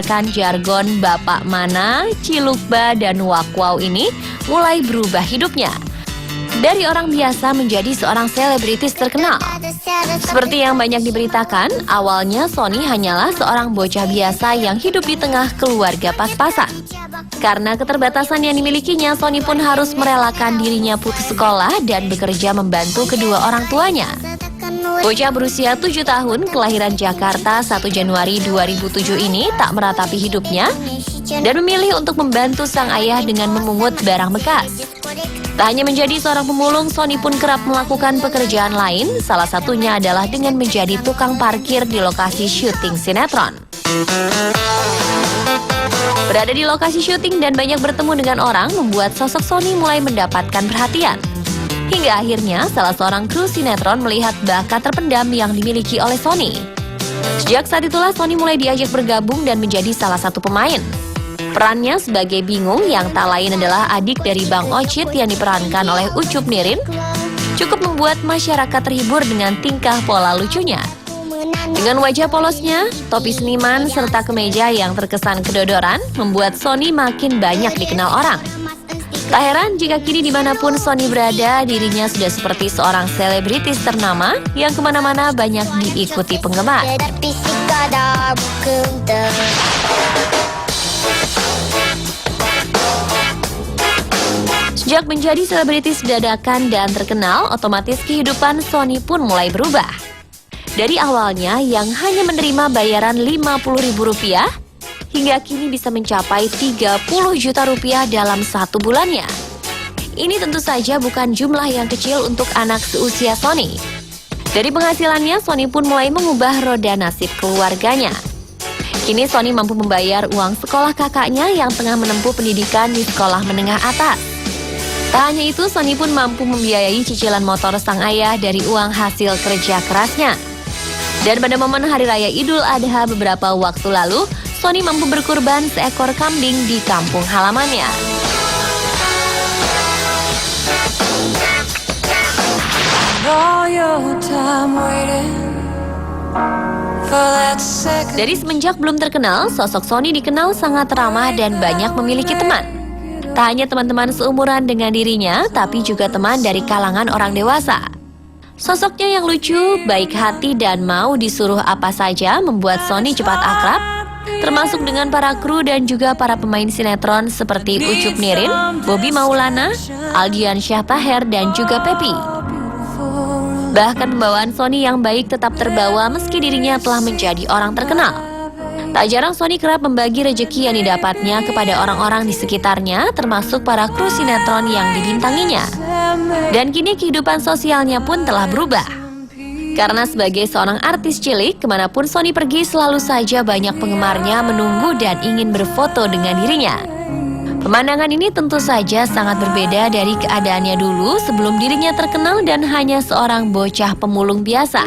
Kan jargon Bapak Mana, Cilukba, dan Wakwaw ini mulai berubah hidupnya. Dari orang biasa menjadi seorang selebritis terkenal. Seperti yang banyak diberitakan, awalnya Sony hanyalah seorang bocah biasa yang hidup di tengah keluarga pas-pasan. Karena keterbatasan yang dimilikinya, Sony pun harus merelakan dirinya putus sekolah dan bekerja membantu kedua orang tuanya. Bocah berusia 7 tahun, kelahiran Jakarta 1 Januari 2007 ini tak meratapi hidupnya dan memilih untuk membantu sang ayah dengan memungut barang bekas. Tak hanya menjadi seorang pemulung, Sony pun kerap melakukan pekerjaan lain, salah satunya adalah dengan menjadi tukang parkir di lokasi syuting sinetron. Berada di lokasi syuting dan banyak bertemu dengan orang membuat sosok Sony mulai mendapatkan perhatian. Hingga akhirnya salah seorang kru sinetron melihat bakat terpendam yang dimiliki oleh Sony. Sejak saat itulah Sony mulai diajak bergabung dan menjadi salah satu pemain. Perannya sebagai Bingung yang tak lain adalah adik dari Bang Ocit yang diperankan oleh Ucup Nirine cukup membuat masyarakat terhibur dengan tingkah pola lucunya. Dengan wajah polosnya, topi seniman, serta kemeja yang terkesan kedodoran membuat Sony makin banyak dikenal orang. Tak heran jika kini dimanapun Sony berada, dirinya sudah seperti seorang selebritis ternama yang kemana-mana banyak diikuti penggemar. Sejak menjadi selebritis dadakan dan terkenal, otomatis kehidupan Sony pun mulai berubah. Dari awalnya yang hanya menerima bayaran Rp50.000, hingga kini bisa mencapai Rp30 juta dalam satu bulannya. Ini tentu saja bukan jumlah yang kecil untuk anak seusia Sony. Dari penghasilannya, Sony pun mulai mengubah roda nasib keluarganya. Kini Sony mampu membayar uang sekolah kakaknya yang tengah menempuh pendidikan di sekolah menengah atas. Tak hanya itu, Sony pun mampu membiayai cicilan motor sang ayah dari uang hasil kerja kerasnya. Dan pada momen Hari Raya Idul Adha beberapa waktu lalu, Sony mampu berkurban seekor kambing di kampung halamannya. Dari semenjak belum terkenal, sosok Sony dikenal sangat ramah dan banyak memiliki teman. Tak hanya teman-teman seumuran dengan dirinya, tapi juga teman dari kalangan orang dewasa. Sosoknya yang lucu, baik hati, dan mau disuruh apa saja membuat Sony cepat akrab, termasuk dengan para kru dan juga para pemain sinetron seperti Ucup Nirine, Bobby Maulana, Aldian Syahtaher, dan juga Pepi. Bahkan pembawaan Sony yang baik tetap terbawa meski dirinya telah menjadi orang terkenal. Tak jarang Sony kerap membagi rejeki yang didapatnya kepada orang-orang di sekitarnya, termasuk para kru sinetron yang dibintanginya. Dan kini kehidupan sosialnya pun telah berubah. Karena sebagai seorang artis cilik, kemanapun Sony pergi selalu saja banyak penggemarnya menunggu dan ingin berfoto dengan dirinya. Pemandangan ini tentu saja sangat berbeda dari keadaannya dulu sebelum dirinya terkenal dan hanya seorang bocah pemulung biasa.